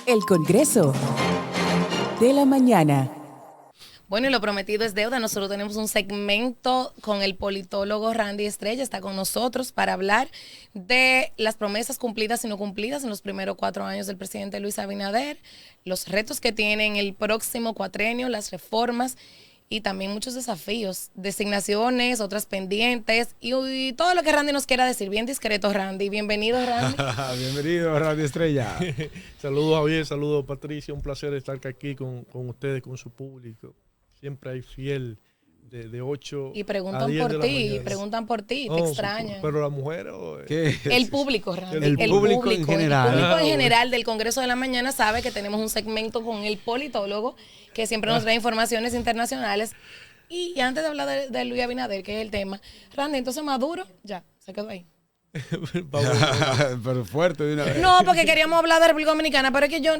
El Congreso de la Mañana. Bueno, y lo prometido es deuda. Nosotros tenemos un segmento con el politólogo Randy Estrella. Está con nosotros para hablar de las promesas cumplidas y no cumplidas en los primeros 4 años del presidente Luis Abinader, los retos que tiene en el próximo cuatrenio, las reformas y también muchos desafíos, designaciones, otras pendientes y todo lo que Randy nos quiera decir. Bien discreto, Randy. Bienvenido, Randy. Bienvenido, Randy Estrella. Saludos, Javier. Saludos, Patricia. Un placer estar aquí con ustedes, con su público. Siempre hay fiel de 8 y preguntan a 10 por de la ti, mañana. preguntan por ti, te No, extrañan. Pero la mujer... ¿Qué? El público, Randy. El público en general. El público en general del Congreso de la Mañana sabe que tenemos un segmento con el politólogo que siempre nos trae informaciones internacionales. Y antes de hablar de Luis Abinader, que es el tema, Randy, entonces Maduro, ya, se quedó ahí. Pero fuerte de una vez. No, porque queríamos hablar de República Dominicana, pero es que yo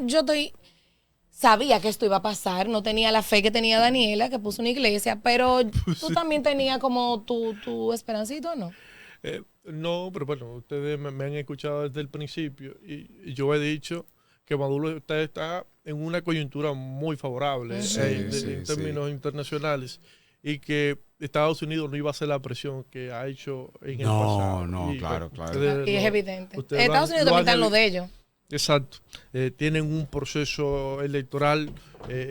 sabía que esto iba a pasar, no tenía la fe que tenía Daniela, que puso una iglesia, pero tú también tenías como tu esperancito, ¿no? No, pero bueno, ustedes me han escuchado desde el principio y yo he dicho que Maduro está en una coyuntura muy favorable en términos internacionales y que Estados Unidos no iba a hacer la presión que ha hecho en el pasado. No, y, claro. Y es evidente. Estados Unidos también está en lo de ellos. Exacto. Tienen un proceso electoral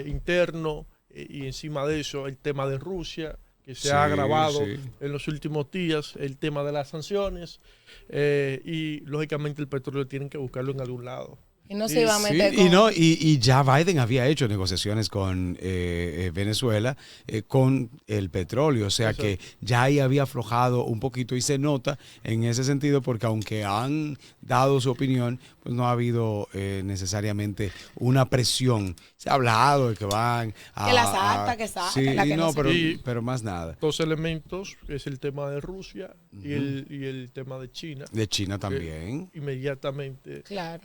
interno y encima de eso el tema de Rusia, que se ha agravado en los últimos días, el tema de las sanciones y lógicamente el petróleo tienen que buscarlo en algún lado. Y no se iba a meter y ya Biden había hecho negociaciones con Venezuela con el petróleo, o sea que ya ahí había aflojado un poquito y se nota en ese sentido porque aunque han dado su opinión, pues no ha habido necesariamente una presión. Se ha hablado de que van a... Que las actas, que sacan. Sí, la que no, no pero más nada. 2 elementos, que es el tema de Rusia y el tema de China. De China también. Inmediatamente claro.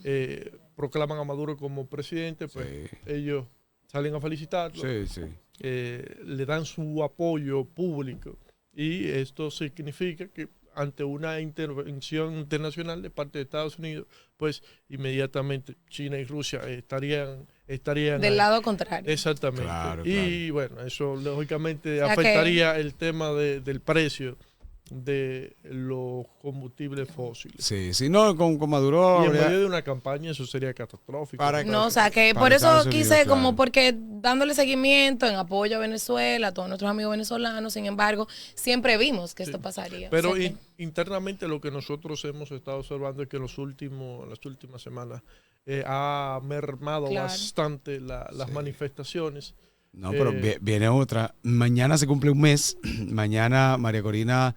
Proclaman a Maduro como presidente, pues ellos salen a felicitarlo, le dan su apoyo público y esto significa que ante una intervención internacional de parte de Estados Unidos, pues inmediatamente China y Rusia estarían del lado contrario. Exactamente. Claro. Bueno, eso lógicamente afectaría el tema del precio de los combustibles fósiles. Sí, no, con Maduro... Y en medio de una campaña eso sería catastrófico. No, o sea, que por eso quise como porque dándole seguimiento en apoyo a Venezuela, a todos nuestros amigos venezolanos, sin embargo, siempre vimos que esto pasaría. Pero o sea internamente lo que nosotros hemos estado observando es que las últimas semanas ha mermado bastante las manifestaciones. No, pero viene otra. Mañana se cumple un mes. Mañana María Corina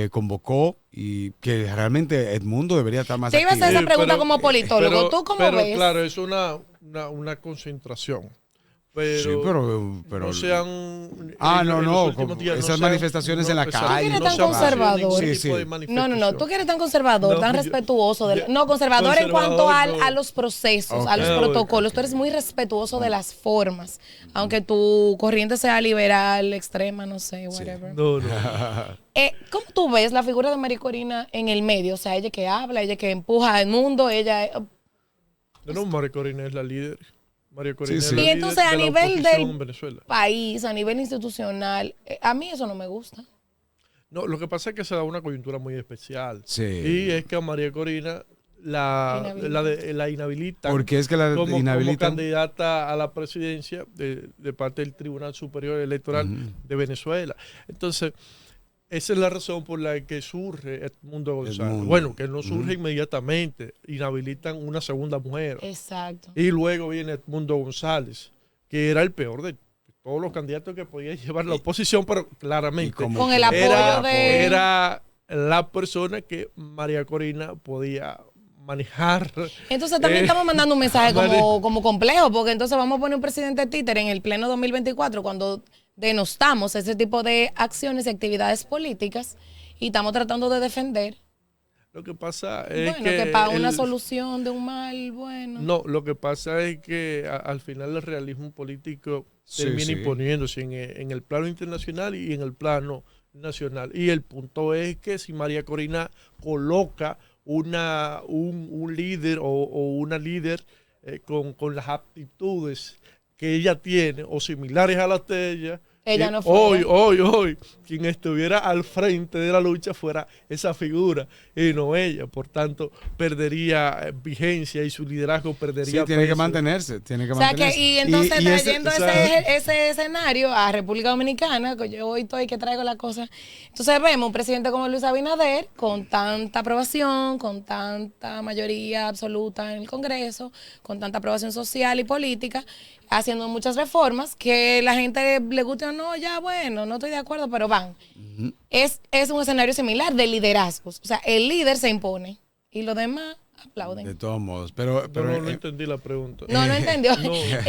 convocó y que realmente Edmundo debería estar más activo. Te iba a hacer esa pregunta como politólogo. ¿Tú cómo ves? Claro, es una concentración. Pero no sean... esas manifestaciones en la calle. Tú que eres tan conservador. No. Tú que eres tan conservador, tan respetuoso. Conservador en cuanto a los procesos, a los protocolos. Tú eres muy respetuoso de las formas. Aunque tu corriente sea liberal, extrema, no sé, whatever. No. ¿Cómo tú ves la figura de María Corina en el medio? O sea, ella que habla, ella que empuja al mundo, ella... No, María Corina es la líder. María Corina es la Y entonces a nivel del Venezuela. país, a nivel institucional, a mí eso no me gusta. No, lo que pasa es que se da una coyuntura muy especial. Sí. Y es que a María Corina la inhabilitan. ¿Por qué es que la inhabilitan? Como candidata a la presidencia de parte del Tribunal Superior Electoral de Venezuela. Entonces, esa es la razón por la que surge Edmundo González. Bueno, que no surge inmediatamente. Inhabilitan una segunda mujer. Exacto. Y luego viene Edmundo González, que era el peor de todos los candidatos que podía llevar la oposición, pero claramente con el apoyo era la persona que María Corina podía manejar. Entonces también estamos mandando un mensaje como complejo, porque entonces vamos a poner un presidente títere en el pleno 2024 cuando denostamos ese tipo de acciones y actividades políticas y estamos tratando de defender. Lo que pasa es que para una solución de un mal, No, lo que pasa es que al final el realismo político termina imponiéndose en el plano internacional y en el plano nacional. Y el punto es que si María Corina coloca un líder o una líder con las aptitudes que ella tiene o similares a las de ella no fue. Hoy, quien estuviera al frente de la lucha fuera esa figura y no ella. Por tanto, perdería vigencia y su liderazgo perdería tiene peso. que mantenerse. O sea que, y entonces trayendo ese escenario a República Dominicana, que yo hoy estoy que traigo la cosa. Entonces vemos un presidente como Luis Abinader, con tanta aprobación, con tanta mayoría absoluta en el Congreso, con tanta aprobación social y política, haciendo muchas reformas que la gente le guste o no, ya bueno, no estoy de acuerdo, pero van. Es un escenario similar de liderazgos. O sea, el líder se impone y los demás aplauden. De todos modos, pero no entendí la pregunta. No entendió.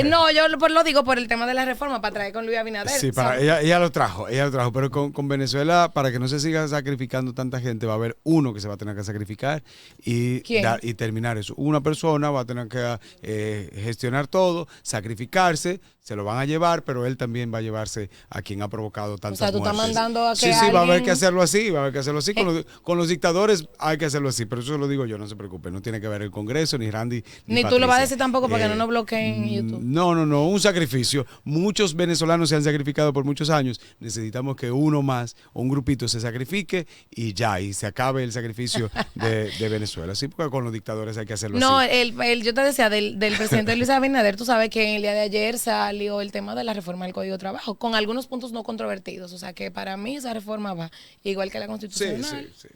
No, yo lo digo por el tema de la reforma, para traer con Luis Abinader. Sí, ella lo trajo, pero con Venezuela, para que no se siga sacrificando tanta gente, va a haber uno que se va a tener que sacrificar y terminar eso. Una persona va a tener que gestionar todo, sacrificarse, se lo van a llevar, pero él también va a llevarse a quien ha provocado tantas muertes. O sea, tú estás mandando a que va a haber que hacerlo así, con los dictadores hay que hacerlo así, pero eso lo digo yo, no se preocupe, no tiene que ver el Congreso, ni Randy, ni tú lo vas a decir tampoco para que no nos bloqueen en YouTube. No, un sacrificio. Muchos venezolanos se han sacrificado por muchos años, necesitamos que uno más o un grupito se sacrifique y se acabe el sacrificio de Venezuela. Sí, porque con los dictadores hay que hacerlo así. No, yo te decía, del presidente Luis Abinader, tú sabes que el día de ayer salió el tema de la reforma del Código de Trabajo, con algunos puntos no controvertidos. O sea que para mí esa reforma va igual que la constitucional. Sí.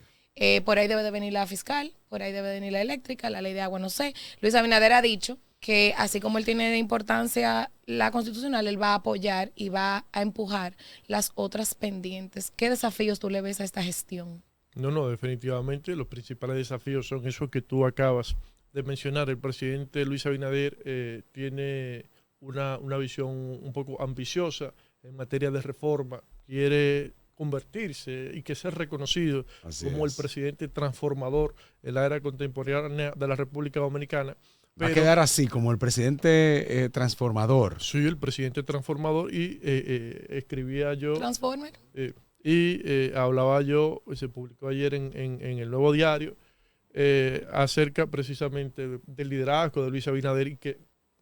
Por ahí debe de venir la fiscal, por ahí debe de venir la eléctrica, la ley de agua, no sé. Luis Abinader ha dicho que así como él tiene de importancia la constitucional, él va a apoyar y va a empujar las otras pendientes. ¿Qué desafíos tú le ves a esta gestión? No, definitivamente los principales desafíos son esos que tú acabas de mencionar. El presidente Luis Abinader tiene una visión un poco ambiciosa en materia de reforma. Quiere convertirse y que ser reconocido como el presidente transformador en la era contemporánea de la República Dominicana. Va a quedar así, como el presidente transformador. Sí, el presidente transformador, y escribía yo... Transformer. Hablaba yo, se publicó ayer en el Nuevo Diario, acerca precisamente del liderazgo de Luis Abinader, y que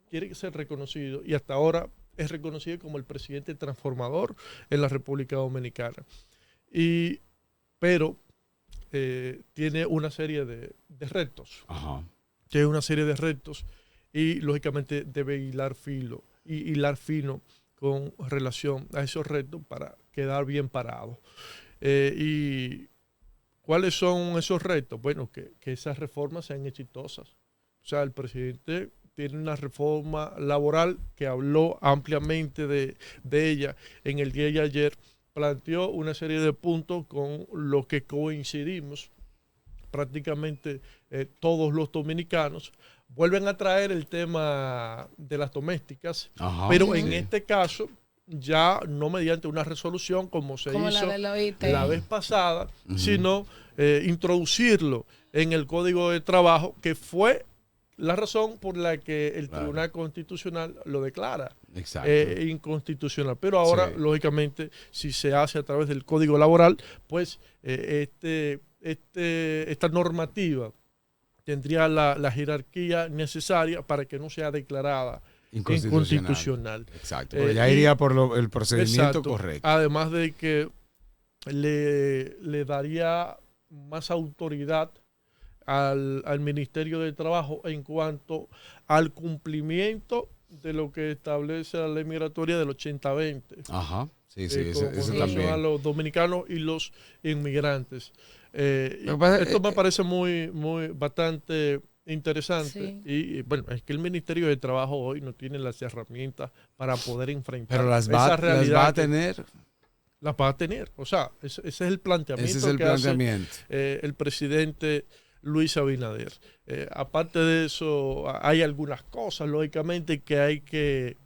quiere ser reconocido, y hasta ahora es reconocido como el presidente transformador en la República Dominicana. Pero tiene una serie de retos. Ajá. Tiene una serie de retos y lógicamente debe hilar fino con relación a esos retos para quedar bien parado. ¿Y cuáles son esos retos? Bueno, que esas reformas sean exitosas. O sea, el presidente tiene una reforma laboral que habló ampliamente de ella en el día de ayer, planteó una serie de puntos con los que coincidimos prácticamente todos los dominicanos. Vuelven a traer el tema de las domésticas, pero en este caso ya no mediante una resolución como hizo la vez pasada, sino introducirlo en el Código de Trabajo, que fue la razón por la que el Tribunal Constitucional lo declara inconstitucional. Pero ahora, lógicamente, si se hace a través del Código Laboral, pues esta normativa tendría la jerarquía necesaria para que no sea declarada inconstitucional. Exacto, porque ya iría por el procedimiento correcto. Además de que le daría más autoridad al Ministerio de Trabajo en cuanto al cumplimiento de lo que establece la ley migratoria del 80-20. Ajá, sí, eso también. A los dominicanos y los inmigrantes. Esto me parece bastante interesante. Y bueno, es que el Ministerio de Trabajo hoy no tiene las herramientas para poder enfrentar esa realidad. ¿Las va a tener? Las va a tener. O sea, ese es el planteamiento hace el presidente Luis Abinader. Aparte de eso, hay algunas cosas, lógicamente, que hay que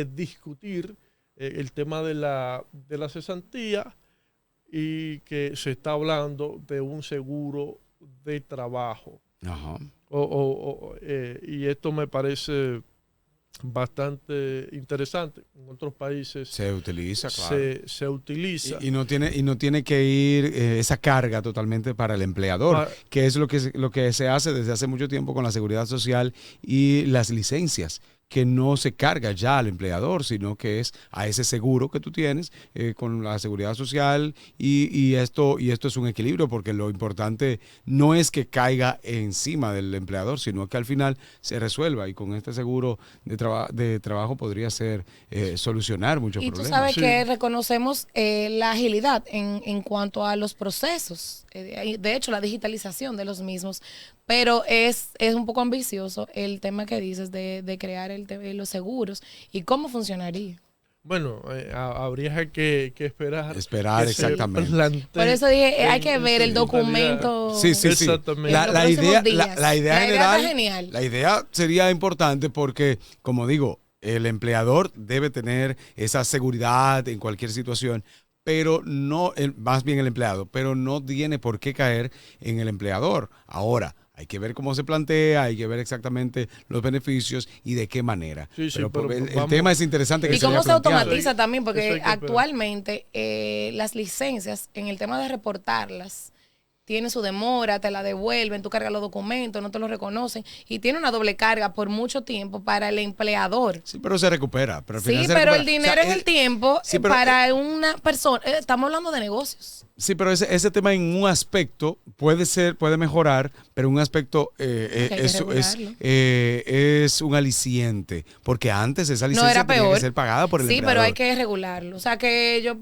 discutir. El tema de la cesantía, y que se está hablando de un seguro de trabajo. Ajá. Y esto me parece bastante interesante. En otros países se utiliza, claro. Se utiliza. Y no tiene que ir esa carga totalmente para el empleador, que es lo que se hace desde hace mucho tiempo con la seguridad social y las licencias, que no se carga ya al empleador, sino que es a ese seguro que tú tienes con la seguridad social y esto es un equilibrio, porque lo importante no es que caiga encima del empleador, sino que al final se resuelva, y con este seguro de trabajo podría ser solucionar muchos problemas. Y tú sabes que reconocemos la agilidad en cuanto a los procesos, de hecho la digitalización de los mismos, pero es un poco ambicioso el tema que dices de crear los seguros y cómo funcionaría. Bueno, habría que esperar. Esperar, que exactamente. Por eso dije, hay que ver el documento. Sí. Exactamente. La idea general, genial. La idea sería importante porque, como digo, el empleador debe tener esa seguridad en cualquier situación, pero no, más bien el empleado, pero no tiene por qué caer en el empleador. Ahora, hay que ver cómo se plantea, hay que ver exactamente los beneficios y de qué manera. Sí, pero el tema es interesante. Y cómo se automatiza también, porque actualmente las licencias, en el tema de reportarlas, tiene su demora, te la devuelven, tú cargas los documentos, no te los reconocen, y tiene una doble carga por mucho tiempo para el empleador. Sí, pero se recupera. Pero el dinero en el tiempo para una persona, estamos hablando de negocios. Sí, pero ese tema en un aspecto puede mejorar, pero un aspecto es un aliciente, porque antes esa licencia tenía que ser pagada por el empleador. Sí, pero hay que regularlo. O sea que yo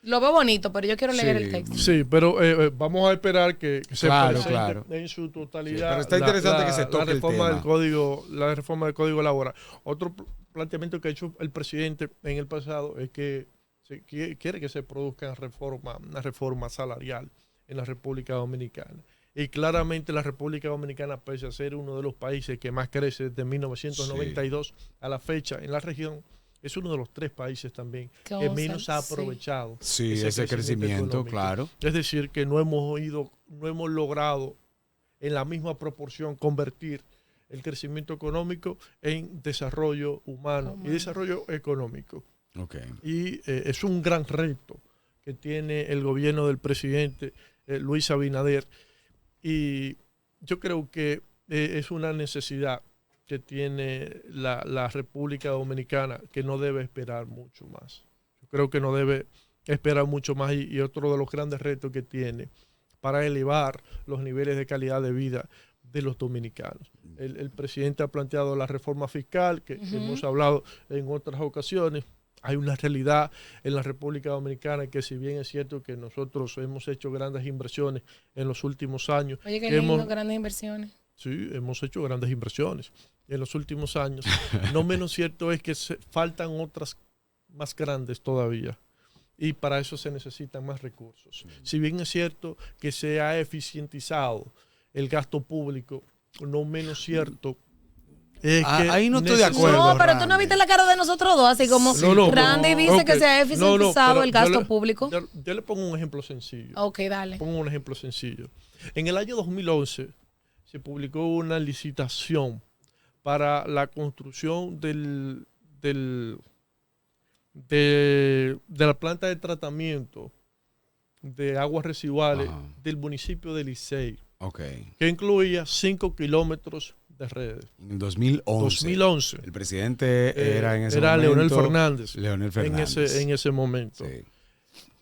lo veo bonito, pero yo quiero leer el texto. Sí, pero vamos a esperar que se presente en su totalidad. Sí, pero está interesante que se toque la reforma el tema. La reforma del Código Laboral. Otro planteamiento que ha hecho el presidente en el pasado es que quiere que se produzca una reforma salarial en la República Dominicana. Y claramente la República Dominicana, pese a ser uno de los países que más crece desde 1992 a la fecha en la región, es uno de los 3 países también que menos ha aprovechado ese crecimiento, claro. Es decir, que no hemos logrado en la misma proporción convertir el crecimiento económico en desarrollo humano y desarrollo económico. Okay. Y es un gran reto que tiene el gobierno del presidente Luis Abinader, y yo creo que es una necesidad que tiene la República Dominicana, que no debe esperar mucho más. Yo creo que no debe esperar mucho más, y otro de los grandes retos que tiene para elevar los niveles de calidad de vida de los dominicanos. El presidente ha planteado la reforma fiscal, que hemos hablado en otras ocasiones. Hay una realidad en la República Dominicana que, si bien es cierto que nosotros hemos hecho grandes inversiones en los últimos años. Oye, qué lindo, grandes inversiones. Sí, hemos hecho grandes inversiones en los últimos años. No menos cierto es que faltan otras más grandes todavía, y para eso se necesitan más recursos. Si bien es cierto que se ha eficientizado el gasto público, no menos cierto es que ahí no estoy de acuerdo. No, pero tú no viste la cara de nosotros dos, así como Randy dice que se ha eficientizado el gasto público. Yo le pongo un ejemplo sencillo. Ok, dale. Pongo un ejemplo sencillo. En el año 2011 se publicó una licitación para la construcción de la planta de tratamiento de aguas residuales del municipio de Licey, que incluía 5 kilómetros de redes. En 2011. El presidente era en ese momento Leonel Fernández. En ese momento. Sí.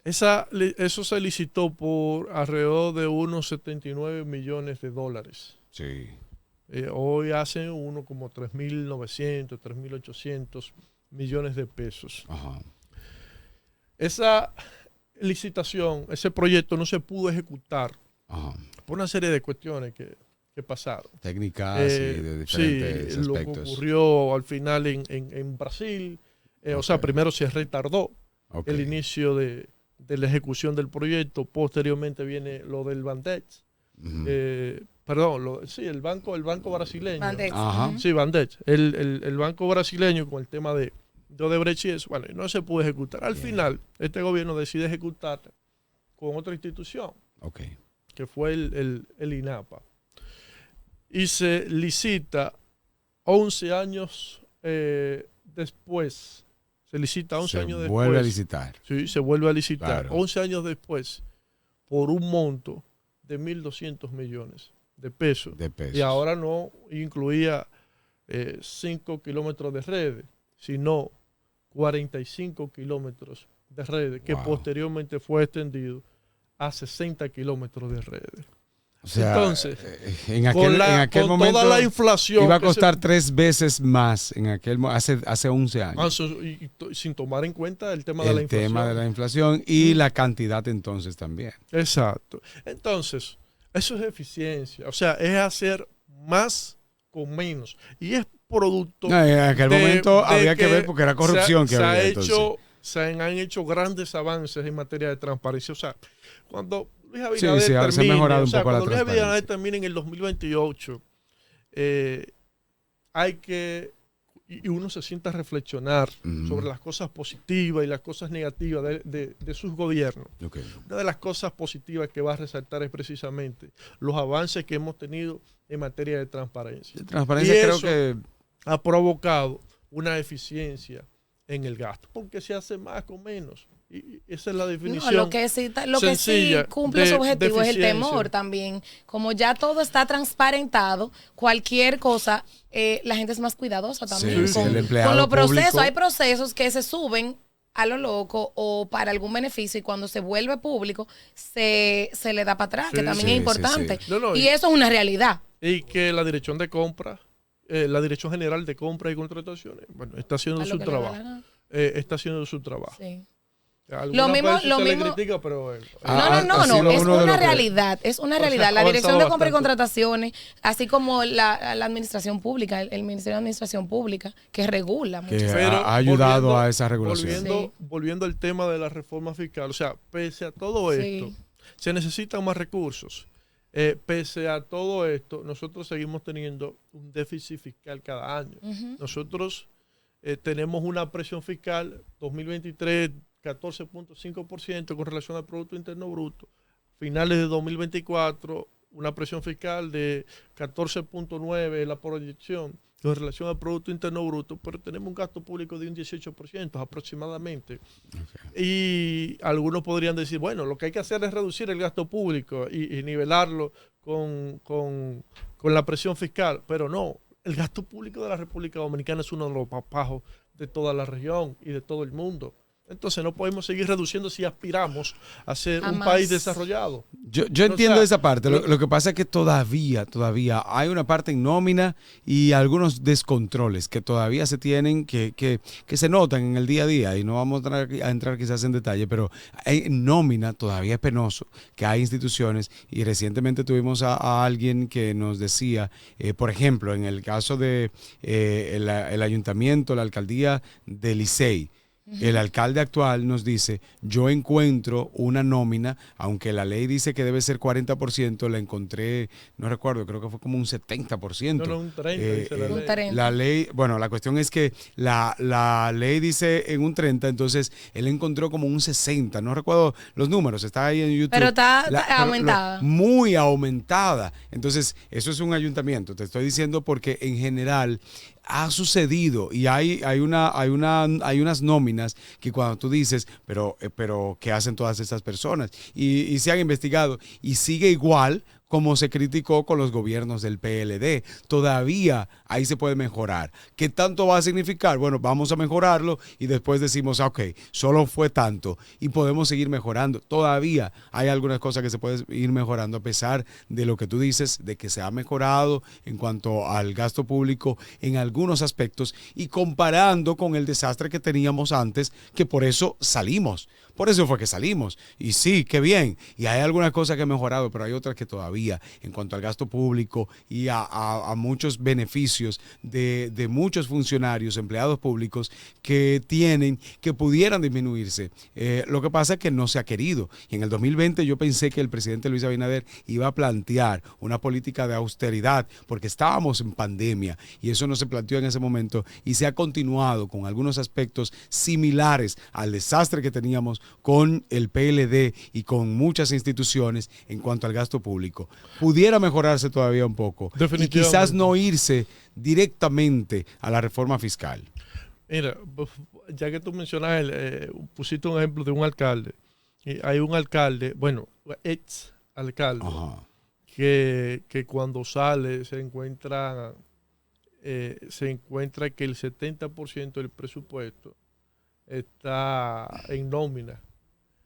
Eso se licitó por alrededor de unos 79 millones de dólares. Sí. Hoy hacen uno como 3.900, 3.800 millones de pesos. Ajá. Esa licitación, ese proyecto no se pudo ejecutar por una serie de cuestiones que pasaron. Técnicas y de diferentes aspectos. Lo que ocurrió al final en Brasil, o sea, primero se retardó el inicio de la ejecución del proyecto, posteriormente viene lo del Bandex. El banco brasileño. Bandex. Sí, Bandex. El banco brasileño, con el tema de Odebrecht y eso, bueno, no se pudo ejecutar. Al final, este gobierno decide ejecutar con otra institución, que fue el INAPA. Y se licita 11 años después, se licita 11 años después. Se vuelve a licitar. Sí, se vuelve a licitar. Claro. 11 años después, por un monto de 1.200 millones de pesos. Y ahora no incluía 5 kilómetros de redes, sino 45 kilómetros de redes, que posteriormente fue extendido a 60 kilómetros de redes. O sea, entonces, en aquel momento toda la inflación iba a costar 3 veces más hace 11 años. Y sin tomar en cuenta el tema de la inflación. El tema de la inflación y la cantidad entonces también. Exacto. Entonces, eso es eficiencia. O sea, es hacer más con menos. Y es producto en aquel momento había que ver porque era corrupción se han hecho grandes avances en materia de transparencia. O sea, cuando Luis Abinader se ha mejorado un poco la transparencia. Cuando Luis Abinader termine en el 2028, hay que, y uno se sienta a reflexionar sobre las cosas positivas y las cosas negativas de sus gobiernos. Una de las cosas positivas que va a resaltar es precisamente los avances que hemos tenido en materia de transparencia. Transparencia, creo que ha provocado una eficiencia en el gasto, porque se hace más con menos. Y esa es la definición. Lo que sí cumple su objetivo es el temor también. Como ya todo está transparentado, cualquier cosa, la gente es más cuidadosa también con los procesos. Hay procesos que se suben a lo loco o para algún beneficio y cuando se vuelve público se le da para atrás, que también es importante. Y eso es una realidad. Y que la dirección de compra, la Dirección General de Compras y Contrataciones, bueno, está haciendo su trabajo. Está haciendo su trabajo. Sí. Lo mismo. Critica, pero, no, es una realidad. Es una realidad. La Dirección de Compras y Contrataciones, así como la Administración Pública, el Ministerio de Administración Pública, que regula mucho. Que ha ayudado a esa regulación. Volviendo al tema de la reforma fiscal, o sea, pese a todo esto, se necesitan más recursos. Pese a todo esto, nosotros seguimos teniendo un déficit fiscal cada año. Nosotros tenemos una presión fiscal 2023 14.5% con relación al Producto Interno Bruto. Finales de 2024, una presión fiscal de 14.9% la proyección con relación al Producto Interno Bruto, pero tenemos un gasto público de un 18% aproximadamente. Y algunos podrían decir, bueno, lo que hay que hacer es reducir el gasto público y nivelarlo con la presión fiscal, pero no. El gasto público de la República Dominicana es uno de los más bajos de toda la región y de todo el mundo. Entonces no podemos seguir reduciendo si aspiramos a ser un país desarrollado. Yo entiendo esa parte. Lo que pasa es que todavía hay una parte en nómina y algunos descontroles que todavía se tienen, que se notan en el día a día, y no vamos a entrar quizás en detalle, pero en nómina todavía es penoso que hay instituciones, y recientemente tuvimos a alguien que nos decía, por ejemplo, en el caso de el ayuntamiento, la alcaldía de Licey, el alcalde actual nos dice, yo encuentro una nómina, aunque la ley dice que debe ser 40%, la encontré, no recuerdo, creo que fue como un 70%. No, un 30%, dice la ley. Un 30%. La ley, bueno, la cuestión es que la ley dice en un 30%, entonces él encontró como un 60%, no recuerdo los números, está ahí en YouTube. Pero está aumentada. Muy aumentada. Entonces, eso es un ayuntamiento, te estoy diciendo porque en general ha sucedido y hay unas nóminas que cuando tú dices, pero ¿qué hacen todas estas personas? Y se han investigado y sigue igual como se criticó con los gobiernos del PLD. Todavía ahí se puede mejorar. ¿Qué tanto va a significar? Bueno, vamos a mejorarlo y después decimos, ok, solo fue tanto y podemos seguir mejorando. Todavía hay algunas cosas que se pueden ir mejorando a pesar de lo que tú dices, de que se ha mejorado en cuanto al gasto público en algunos aspectos y comparando con el desastre que teníamos antes, que por eso salimos. Por eso fue que salimos. Y sí, qué bien. Y hay algunas cosas que han mejorado, pero hay otras que todavía, en cuanto al gasto público y a muchos beneficios de muchos funcionarios, empleados públicos que pudieran disminuirse. Lo que pasa es que no se ha querido. Y en el 2020 yo pensé que el presidente Luis Abinader iba a plantear una política de austeridad porque estábamos en pandemia y eso no se planteó en ese momento y se ha continuado con algunos aspectos similares al desastre que teníamos con el PLD y con muchas instituciones en cuanto al gasto público, pudiera mejorarse todavía un poco y quizás no irse directamente a la reforma fiscal. Mira, ya que tú mencionas, pusiste un ejemplo de un alcalde. Hay un alcalde, bueno, ex alcalde, que cuando sale se encuentra que el 70% del presupuesto está en nómina.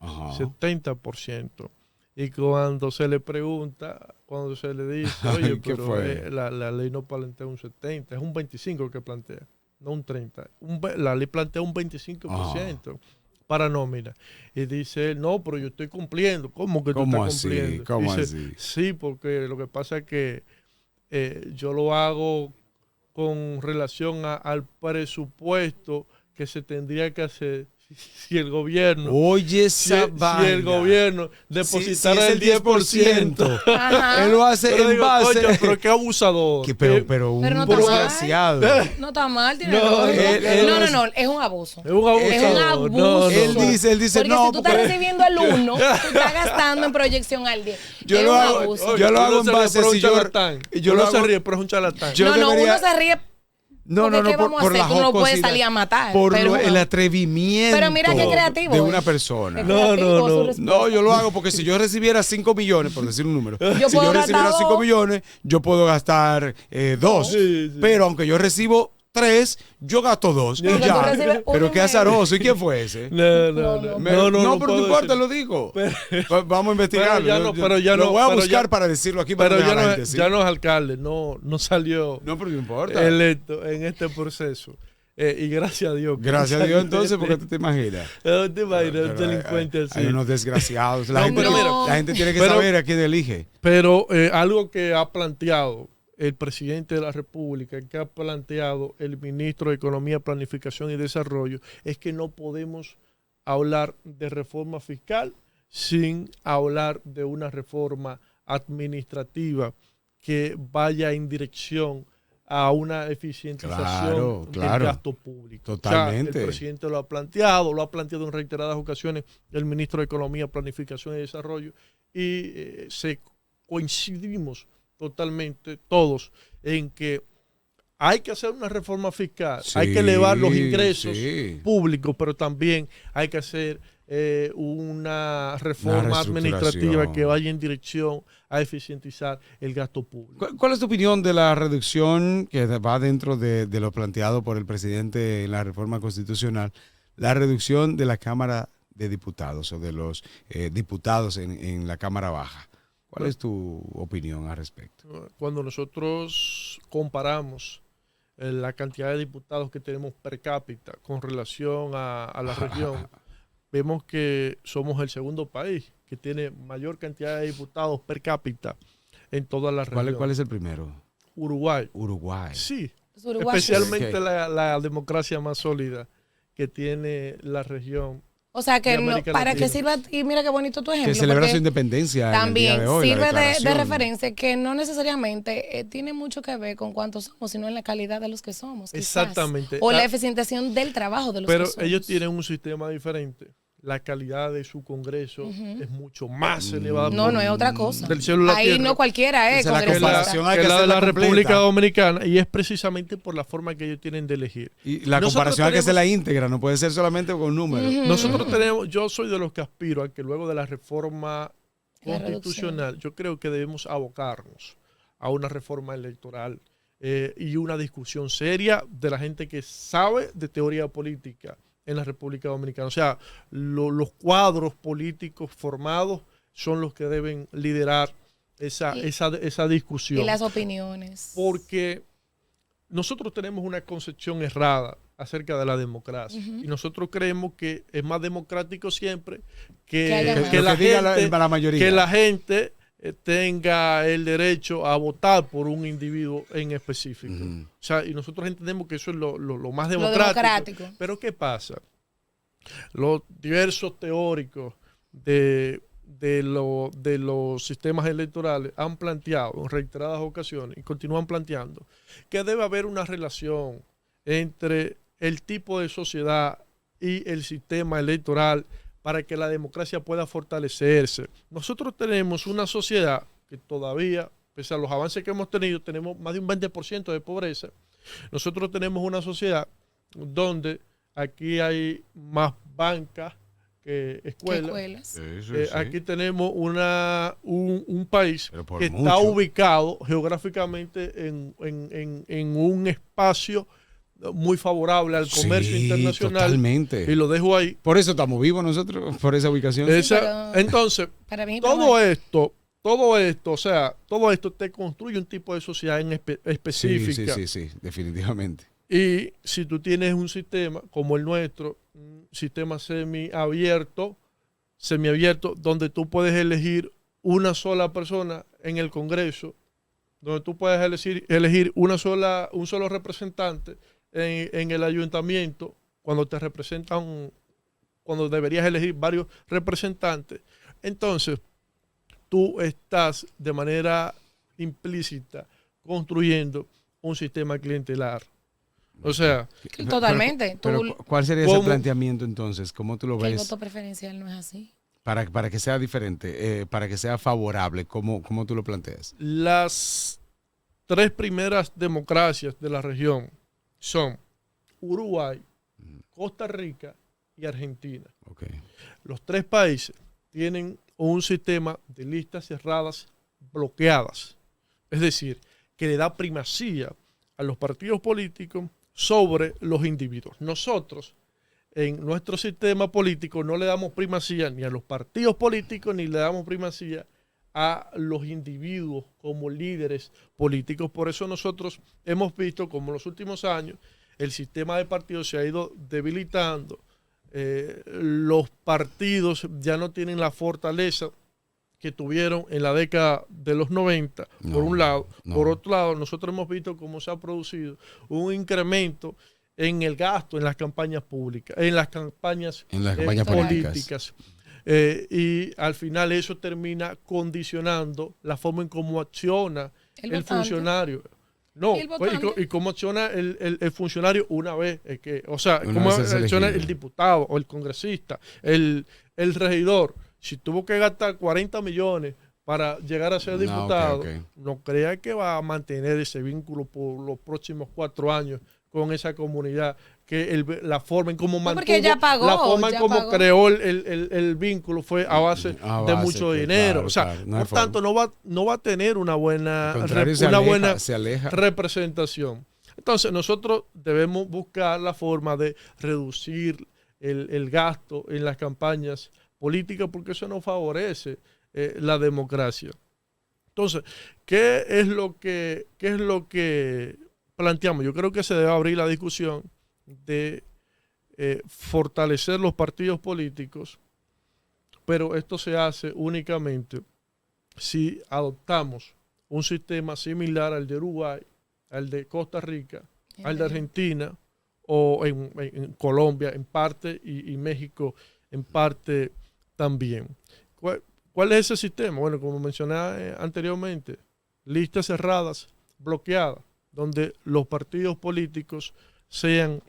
70%. Y cuando se le pregunta, cuando se le dice, oye, pero la ley no plantea un 70, es un 25 que plantea, no un 30. La ley plantea un 25% para nómina. Y dice, no, pero yo estoy cumpliendo. ¿Cómo que tú estás cumpliendo? ¿Cómo dice, así? Sí, porque lo que pasa es que yo lo hago con relación al presupuesto que se tendría que hacer si el gobierno si el gobierno depositara el 10%. Él lo hace en base. Oye, pero qué abusador. Pero un no desgraciado. No está mal, tiene no, es un abuso. Es un abuso. Es un abuso. Él dice porque no. Si tú estás recibiendo el 1, tú estás gastando en proyección al 10. Yo lo hago en base si yo lo se ríe, pero es un charlatán. Uno se ríe. No, ¿Qué vamos a hacer? Tú no puedes salir a matar. Por el atrevimiento pero mira qué creativo de una persona. No, yo lo hago porque si yo recibiera 5 millones, por decir un número, si yo recibiera recibiera 5 millones, yo puedo gastar 2. Sí. Pero aunque yo recibo 3, yo gasto 2. Ya. Pero qué azaroso. ¿Y quién fue ese? No, pero no importa, lo digo. Vamos a investigarlo. Lo voy a buscar para decirlo aquí. Pero ya no es alcalde, no salió. No, pero no importa. Electo en este proceso. Y gracias a Dios. Gracias a Dios, entonces, porque tú te imaginas. No te imaginas, un delincuente así. Hay unos desgraciados. La gente tiene que saber a quién elige. Pero algo que ha planteado el presidente de la República, que ha planteado el ministro de Economía, Planificación y Desarrollo, es que no podemos hablar de reforma fiscal sin hablar de una reforma administrativa que vaya en dirección a una eficientización del gasto público. Totalmente. O sea, el presidente lo ha planteado en reiteradas ocasiones el ministro de Economía, Planificación y Desarrollo, y coincidimos totalmente todos en que hay que hacer una reforma fiscal, hay que elevar los ingresos públicos, pero también hay que hacer una reforma administrativa que vaya en dirección a eficientizar el gasto público. ¿Cuál es tu opinión de la reducción que va dentro de lo planteado por el presidente en la reforma constitucional, la reducción de la Cámara de Diputados o de los diputados en la Cámara Baja? ¿Cuál es tu opinión al respecto? Cuando nosotros comparamos la cantidad de diputados que tenemos per cápita con relación a la región, vemos que somos el segundo país que tiene mayor cantidad de diputados per cápita en toda la región. ¿Cuál es el primero? Uruguay. Sí. Especialmente la democracia más sólida que tiene la región. O sea, que para que sirva, y mira qué bonito tu ejemplo. Que celebra su independencia también en el día de hoy, sirve de referencia, que no necesariamente tiene mucho que ver con cuántos somos, sino en la calidad de los que somos. Exactamente. O la eficientización del trabajo de los que somos. Pero ellos tienen un sistema diferente. La calidad de su congreso es mucho más elevada. No es otra cosa. Del cielo a la ahí tierra. No cualquiera es la comparación hay que la de la completa. República Dominicana, y es precisamente por la forma que ellos tienen de elegir. Y la comparación hay que ser la íntegra, no puede ser solamente con números. Nosotros yo soy de los que aspiro a que luego de la reforma constitucional, yo creo que debemos abocarnos a una reforma electoral y una discusión seria de la gente que sabe de teoría política en la República Dominicana. O sea, los cuadros políticos formados son los que deben liderar esa discusión. Y las opiniones. Porque nosotros tenemos una concepción errada acerca de la democracia. Y nosotros creemos que es más democrático siempre que la gente tenga el derecho a votar por un individuo en específico. O sea, y nosotros entendemos que eso es lo más democrático. Pero ¿qué pasa? Los diversos teóricos de los sistemas electorales han planteado en reiteradas ocasiones y continúan planteando que debe haber una relación entre el tipo de sociedad y el sistema electoral para que la democracia pueda fortalecerse. Nosotros tenemos una sociedad que todavía, pese a los avances que hemos tenido, tenemos más de un 20% de pobreza. Nosotros tenemos una sociedad donde aquí hay más bancas que escuelas. Aquí tenemos un país que está ubicado geográficamente en un espacio muy favorable al comercio internacional. Totalmente. Y lo dejo ahí. Por eso estamos vivos nosotros, por esa ubicación. Entonces, para mí, todo esto, o sea, todo esto te construye un tipo de sociedad específica. Sí, definitivamente. Y si tú tienes un sistema como el nuestro, un sistema semiabierto, donde tú puedes elegir una sola persona en el Congreso, donde tú puedes elegir un solo representante en el ayuntamiento, cuando te representan, cuando deberías elegir varios representantes, entonces tú estás de manera implícita construyendo un sistema clientelar. O sea, totalmente. Pero ¿cuál sería ese planteamiento entonces? ¿Cómo tú lo ves? El voto preferencial no es así. Para que sea diferente, para que sea favorable, ¿cómo tú lo planteas? Las 3 primeras democracias de la región son Uruguay, Costa Rica y Argentina. Okay. Los 3 países tienen un sistema de listas cerradas bloqueadas. Es decir, que le da primacía a los partidos políticos sobre los individuos. Nosotros, en nuestro sistema político, no le damos primacía ni a los partidos políticos, ni le damos primacía a los individuos como líderes políticos. Por eso nosotros hemos visto como en los últimos años el sistema de partidos se ha ido debilitando. Los partidos ya no tienen la fortaleza que tuvieron en la década de los 90, por un lado. Por otro lado, nosotros hemos visto cómo se ha producido un incremento en el gasto en las campañas públicas, en las campañas políticas. Y al final eso termina condicionando la forma en cómo acciona el funcionario. No, y cómo acciona el funcionario una vez, cómo acciona el diputado o el congresista, el regidor. Si tuvo que gastar 40 millones para llegar a ser diputado, no crea que va a mantener ese vínculo por los próximos 4 años con esa comunidad, que la forma en cómo mantuvo, la forma en cómo creó el vínculo fue a base de mucho dinero. Por tanto, no va a tener una buena representación. Entonces, nosotros debemos buscar la forma de reducir el gasto en las campañas políticas, porque eso no favorece la democracia. Entonces, ¿qué es lo que planteamos? Yo creo que se debe abrir la discusión de fortalecer los partidos políticos, pero esto se hace únicamente si adoptamos un sistema similar al de Uruguay, al de Costa Rica, al de Argentina o en Colombia en parte y México en parte también. ¿Cuál es ese sistema? Bueno, como mencioné anteriormente, listas cerradas, bloqueadas, donde los partidos políticos sean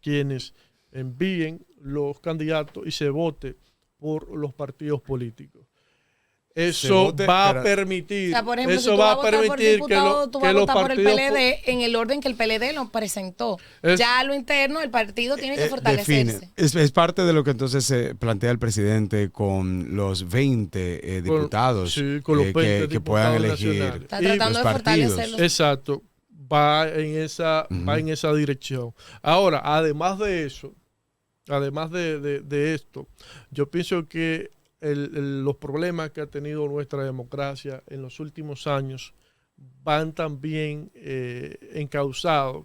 quienes envíen los candidatos y se vote por los partidos políticos. Eso va a permitir, por ejemplo, eso va a permitir que los partidos por el PLD en el orden que el PLD lo presentó. Ya a lo interno el partido tiene que fortalecerse. Es parte de lo que entonces se plantea el presidente con los 20 diputados que puedan elegir. Está tratando de fortalecerlos. Exacto. Va en esa dirección. Ahora, además de eso, además de esto, yo pienso que los problemas que ha tenido nuestra democracia en los últimos años van también encausados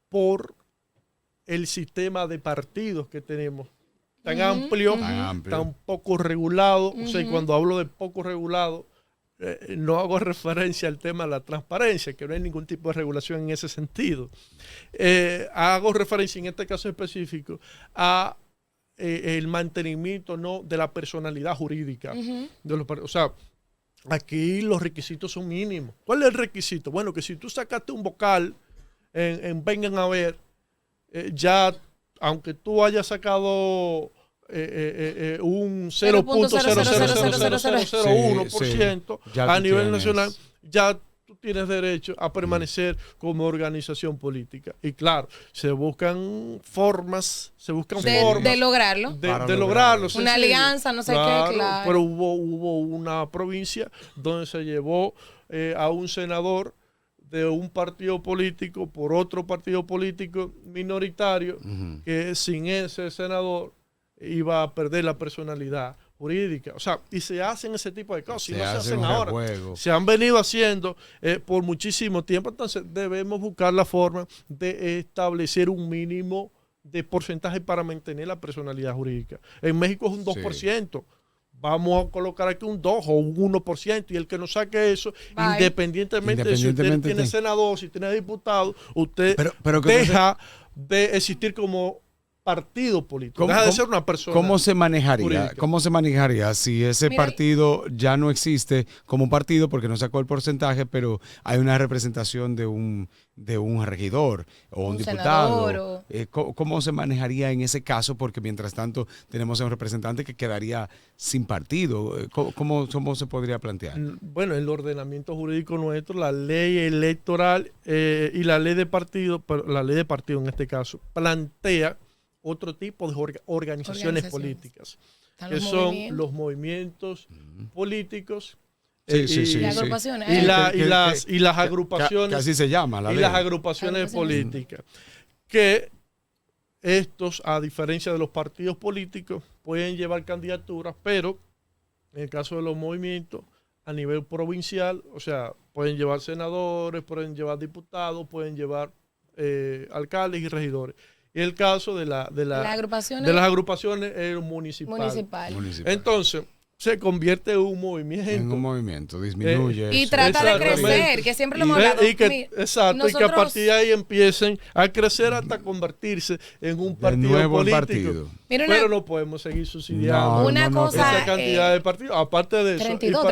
por el sistema de partidos que tenemos, tan amplio, tan poco regulado. O sea, y cuando hablo de poco regulado, no hago referencia al tema de la transparencia, que no hay ningún tipo de regulación en ese sentido. Hago referencia en este caso específico a el mantenimiento de la personalidad jurídica. O sea, aquí los requisitos son mínimos. ¿Cuál es el requisito? Bueno, que si tú sacaste un vocal en Vengan a Ver, ya, aunque tú hayas sacado un 0.00001% a nivel nacional, ya tú tienes derecho a permanecer como organización política. Y claro, se buscan formas de lograrlo. De lograrlo. Una alianza, no sé qué, claro. Pero hubo una provincia donde se llevó a un senador de un partido político por otro partido político minoritario, que sin ese senador iba a perder la personalidad jurídica. O sea, y se hacen ese tipo de cosas. Y no se hacen ahora. Se han venido haciendo por muchísimo tiempo. Entonces debemos buscar la forma de establecer un mínimo de porcentaje para mantener la personalidad jurídica. En México es un 2%. Vamos a colocar aquí un 2 o un 1%, y el que no saque eso, independientemente de si usted tiene senador, si tiene diputado, usted deja de existir como partido político. Deja de ser una persona. ¿Cómo se manejaría? Jurídica. ¿Cómo se manejaría si ese partido ya no existe como partido porque no sacó el porcentaje, pero hay una representación de un regidor o un diputado? ¿Cómo se manejaría en ese caso? Porque mientras tanto tenemos a un representante que quedaría sin partido. ¿Cómo se podría plantear? Bueno, el ordenamiento jurídico nuestro, la ley electoral y la ley de partido, pero la ley de partido en este caso, plantea otro tipo de organizaciones políticas, que son los movimientos políticos y agrupaciones. Y las agrupaciones. Que así se llama la ley. Y las agrupaciones políticas. Que estos, a diferencia de los partidos políticos, pueden llevar candidaturas, pero en el caso de los movimientos, a nivel provincial, o sea, pueden llevar senadores, pueden llevar diputados, pueden llevar alcaldes y regidores. Y el caso de las agrupaciones municipales. Entonces, se convierte en un movimiento. En un movimiento, disminuye. Y trata de crecer, que siempre lo hemos hablado. Exacto, y que a partir de ahí empiecen a crecer hasta convertirse en un partido político. Pero no podemos seguir subsidiando esa cantidad de partidos. Aparte de eso, 32,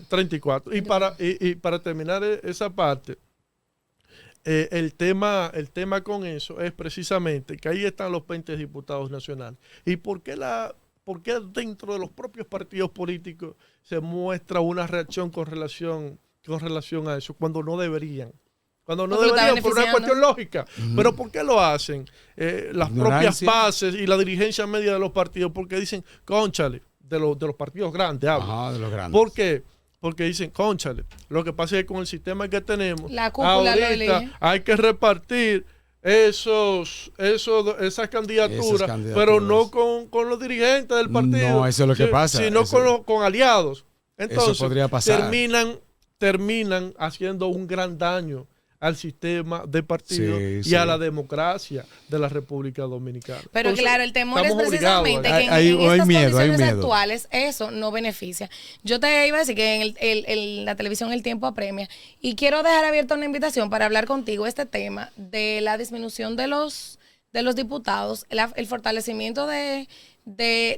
34. Y para terminar esa parte, el tema con eso es precisamente que ahí están los 20 diputados nacionales. ¿Y por qué dentro de los propios partidos políticos se muestra una reacción con relación a eso cuando no deberían? Cuando no deberían, por una cuestión lógica. Pero ¿por qué lo hacen? Las propias bases y la dirigencia media de los partidos, porque dicen, cónchale, de los partidos grandes, de los grandes. ¿Por qué? Porque dicen, cónchale, lo que pasa es que con el sistema que tenemos, la cúpula ahorita hay que repartir esas candidaturas, pero no con los dirigentes del partido. No, eso es lo que pasa. Sino con aliados. Entonces, eso podría pasar. Terminan haciendo un gran daño al sistema de partidos y a la democracia de la República Dominicana. Pero entonces, claro, el temor es precisamente que en estas condiciones actuales eso no beneficia. Yo te iba a decir que en la televisión el tiempo apremia, y quiero dejar abierta una invitación para hablar contigo este tema de la disminución de los diputados, el fortalecimiento de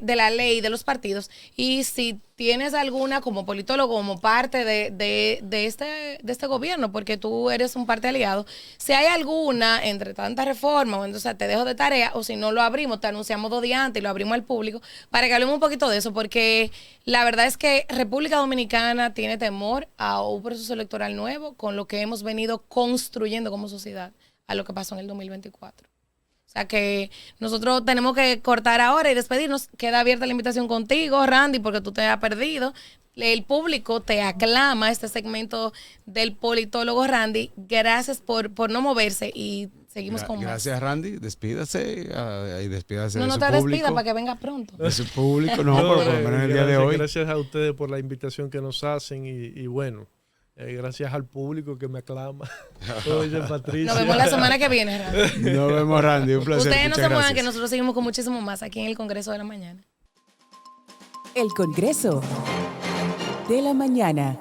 la ley, de los partidos, y si tienes alguna como politólogo, como parte de este gobierno, porque tú eres un parte aliado, si hay alguna entre tantas reformas, entonces te dejo de tarea, o si no lo abrimos, te anunciamos 2 días antes y lo abrimos al público, para que hablemos un poquito de eso, porque la verdad es que República Dominicana tiene temor a un proceso electoral nuevo con lo que hemos venido construyendo como sociedad a lo que pasó en el 2024. O sea que nosotros tenemos que cortar ahora y despedirnos. Queda abierta la invitación contigo, Randy, porque tú te has perdido. El público te aclama este segmento del politólogo Randy. Gracias por no moverse y seguimos con más. Gracias, Randy. Despídase y despídase de su público. No te despidas para que venga pronto. De su público, por lo menos el día de hoy. Gracias a ustedes por la invitación que nos hacen y bueno. Gracias al público que me aclama. Oye, Patricia. Nos vemos la semana que viene, Randy. Nos vemos, Randy. Un placer. Ustedes no se muevan, que nosotros seguimos con muchísimo más aquí en el Congreso de la Mañana. El Congreso de la Mañana.